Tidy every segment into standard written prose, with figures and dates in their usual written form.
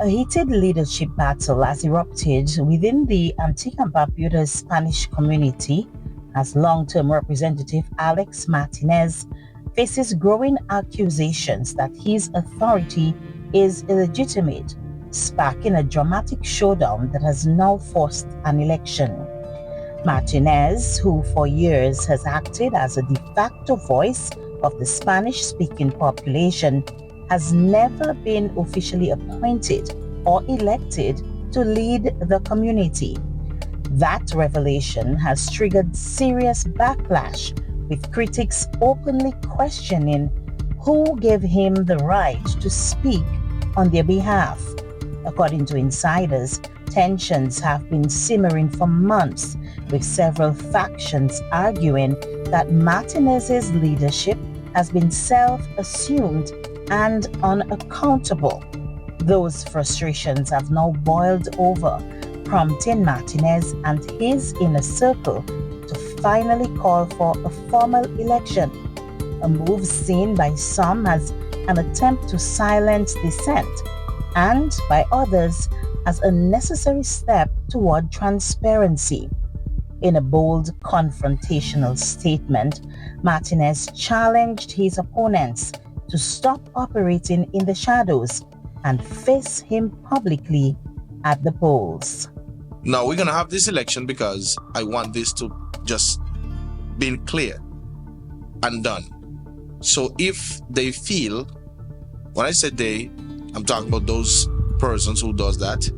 A heated leadership battle has erupted within the Antigua.news Spanish community as long-term representative Alex Martinez faces growing accusations that his authority is illegitimate, sparking a dramatic showdown that has now forced an election. Martinez, who for years has acted as a de facto voice of the Spanish-speaking population, has never been officially appointed or elected to lead the community. That revelation has triggered serious backlash, with critics openly questioning who gave him the right to speak on their behalf. According to insiders, tensions have been simmering for months, with several factions arguing that Martinez's leadership has been self-assumed and unaccountable. Those frustrations have now boiled over, prompting Martinez and his inner circle to finally call for a formal election, a move seen by some as an attempt to silence dissent and by others as a necessary step toward transparency. In a bold, confrontational statement, Martinez challenged his opponents to stop operating in the shadows and face him publicly at the polls. Now we're going to have this election because I want this to just be clear and done. So if they feel, when I say they, I'm talking about those persons who does that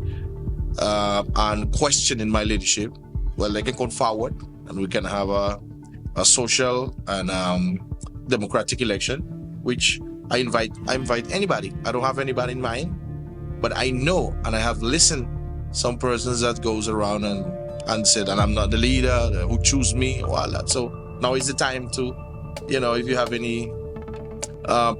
and questioning my leadership, well, they can come forward and we can have a social and democratic election, which I invite anybody. I don't have anybody in mind, but I know and I have listened some persons that goes around and said, and I'm not the leader, who choose me, or all that. So now is the time to, if you have any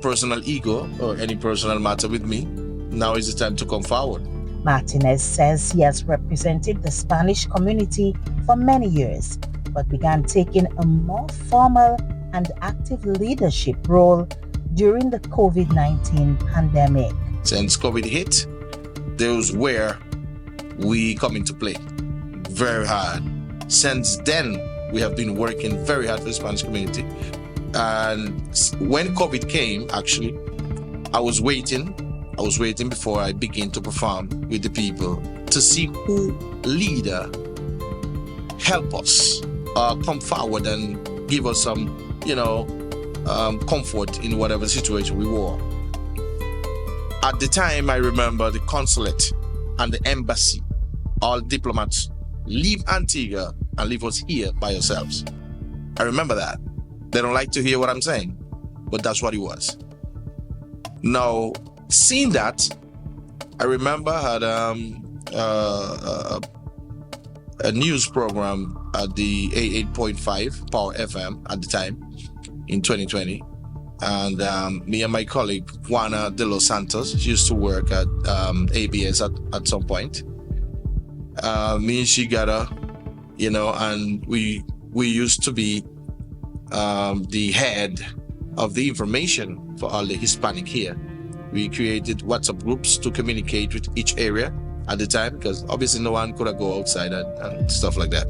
personal ego or any personal matter with me, now is the time to come forward. Martinez says he has represented the Spanish community for many years, but began taking a more formal and active leadership role during the COVID-19 pandemic. Since COVID hit, those where we come into play very hard. Since then, we have been working very hard for the Spanish community. And when COVID came, actually, I was waiting before I begin to perform with the people to see who leader help us come forward and give us some, comfort in whatever situation we were. At the time, I remember the Consulate and the embassy, all diplomats, leave Antigua and leave us here by ourselves. I remember that. They don't like to hear what I'm saying, but that's what it was. Now, seeing that, I remember I had a news program at the 88.5 Power FM at the time in 2020. And me and my colleague, Juana de los Santos, she used to work at ABS at some point. Me and she got her, and we used to be the head of the information for all the Hispanic here. We created WhatsApp groups to communicate with each area at the time, because obviously no one could go outside and stuff like that.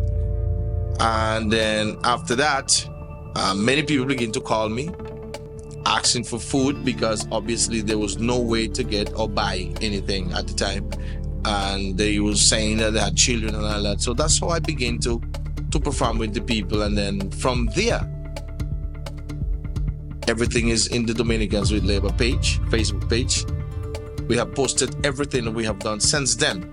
And then after that, many people began to call me, asking for food, because obviously there was no way to get or buy anything at the time. And they were saying that they had children and all that. So that's how I began to perform with the people. And then from there, everything is in the Dominicans with Labor page, Facebook page. We have posted everything we have done since then.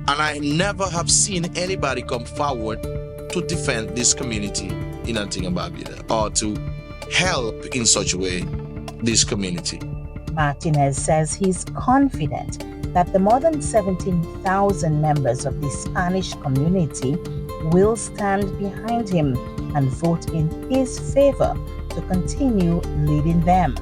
And I never have seen anybody come forward to defend this community in Antigua and Barbuda or to help in such a way this community. Martinez says he's confident that the more than 17,000 members of the Spanish community will stand behind him and vote in his favor to continue leading them.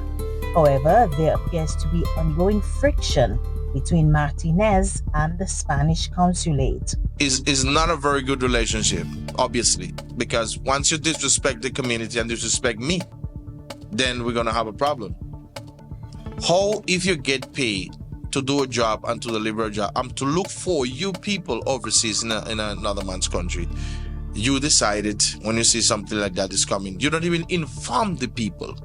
However, there appears to be ongoing friction between Martinez and the Spanish Consulate. It's not a very good relationship, obviously, because once you disrespect the community and disrespect me, then we're going to have a problem. How, if you get paid to do a job and to deliver a job. I'm to look for you people overseas in another man's country. You decided when you see something like that is coming, you don't even inform the people.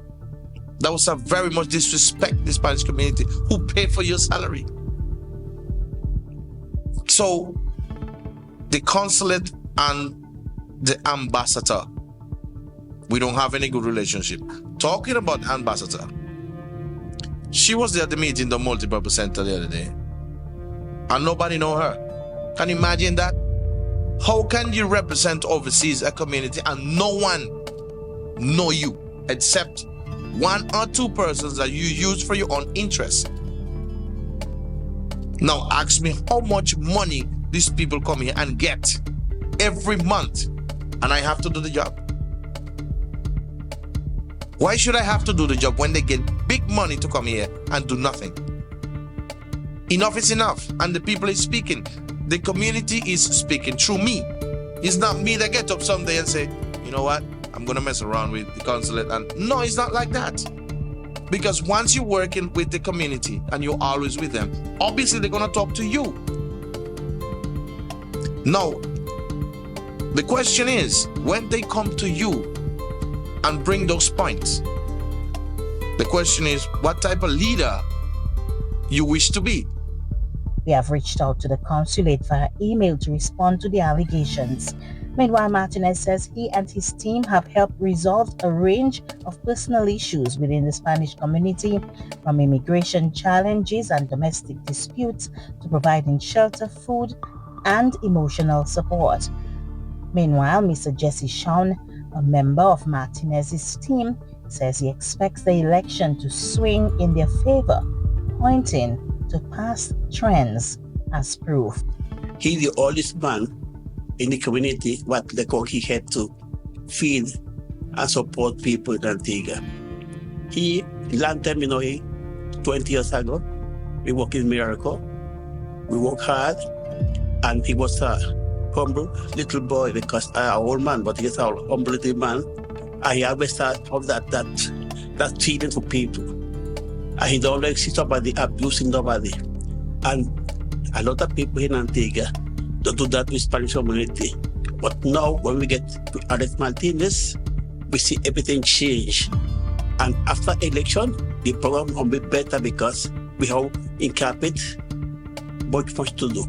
That was a very much disrespect the Spanish community who pay for your salary. So the consulate and the ambassador, we don't have any good relationship. Talking about ambassador, she was there at the meeting, the multipurpose center the other day, and nobody know her. Can you imagine that? How can you represent overseas a community and no one know you except one or two persons that you use for your own interest? Now ask me how much money these people come here and get every month, and I have to do the job. Why should I have to do the job when they get big money to come here and do nothing? Enough is enough, and the people is speaking. The community is speaking through me. It's not me that get up someday and say, you know what, I'm gonna mess around with the consulate. And no, it's not like that. Because once you're working with the community and you're always with them, obviously they're gonna talk to you. Now, the question is, when they come to you and bring those points, the question is, what type of leader you wish to be? We have reached out to the consulate via email to respond to the allegations. Meanwhile, Martinez says he and his team have helped resolve a range of personal issues within the Spanish community, from immigration challenges and domestic disputes to providing shelter, food, and emotional support. Meanwhile, Mr. Jesse Shawn, a member of Martinez's team, says he expects the election to swing in their favor, pointing to past trends as proof. He's the oldest man in the community, what they call he had to feed and support people in Antigua. He, long time, 20 years ago, we worked in Miracle. We worked hard, and he was a humble little boy because I'm an old man, but he's a humble little man. And he always had that feeling for people. And he don't like see somebody abusing nobody. And a lot of people in Antigua don't do that with Spanish community. But now, when we get to Alex Martinez, we see everything change. And after election, the program will be better because we have in carpet much to do.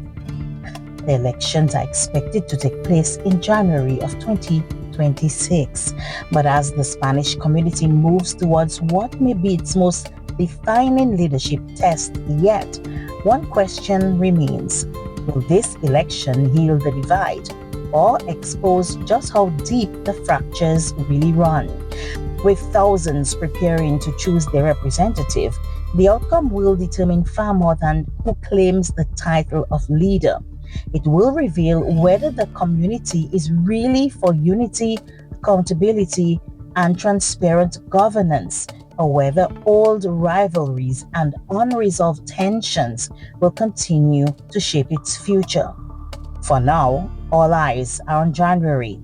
The elections are expected to take place in January of 2026. But as the Spanish community moves towards what may be its most defining leadership test yet, one question remains: will this election heal the divide or expose just how deep the fractures really run? With thousands preparing to choose their representative, the outcome will determine far more than who claims the title of leader. It will reveal whether the community is really for unity, accountability, and transparent governance, or whether old rivalries and unresolved tensions will continue to shape its future. For now, all eyes are on January,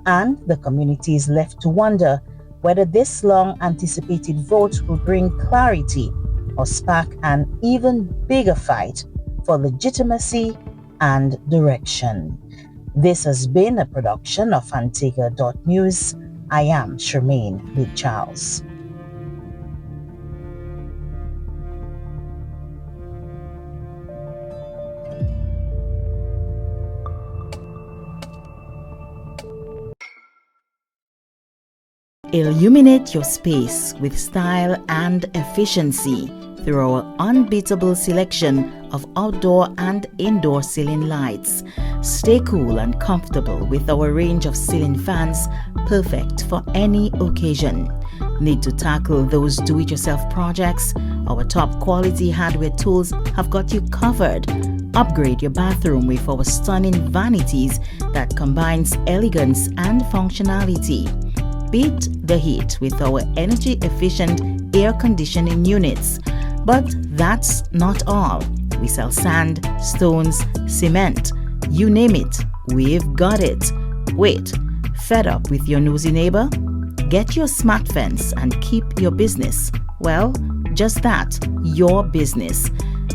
and the community is left to wonder whether this long-anticipated vote will bring clarity or spark an even bigger fight for legitimacy and direction. This has been a production of Antigua.news. I am Charmaine with Charles. Illuminate your space with style and efficiency through our unbeatable selection of outdoor and indoor ceiling lights. Stay cool and comfortable with our range of ceiling fans, perfect for any occasion. Need to tackle those do-it-yourself projects? Our top quality hardware tools have got you covered. Upgrade your bathroom with our stunning vanities that combines elegance and functionality. Beat the heat with our energy-efficient air conditioning units. But that's not all. We sell sand, stones, cement, you name it, we've got it. Wait, fed up with your nosy neighbor? Get your smart fence and keep your business. Well, just that, your business.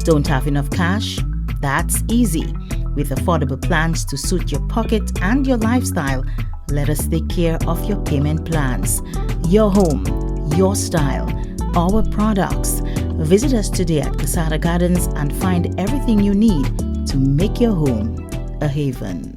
Don't have enough cash? That's easy. With affordable plans to suit your pocket and your lifestyle, let us take care of your payment plans. Your home, your style, our products. Visit us today at Casada Gardens and find everything you need to make your home a haven.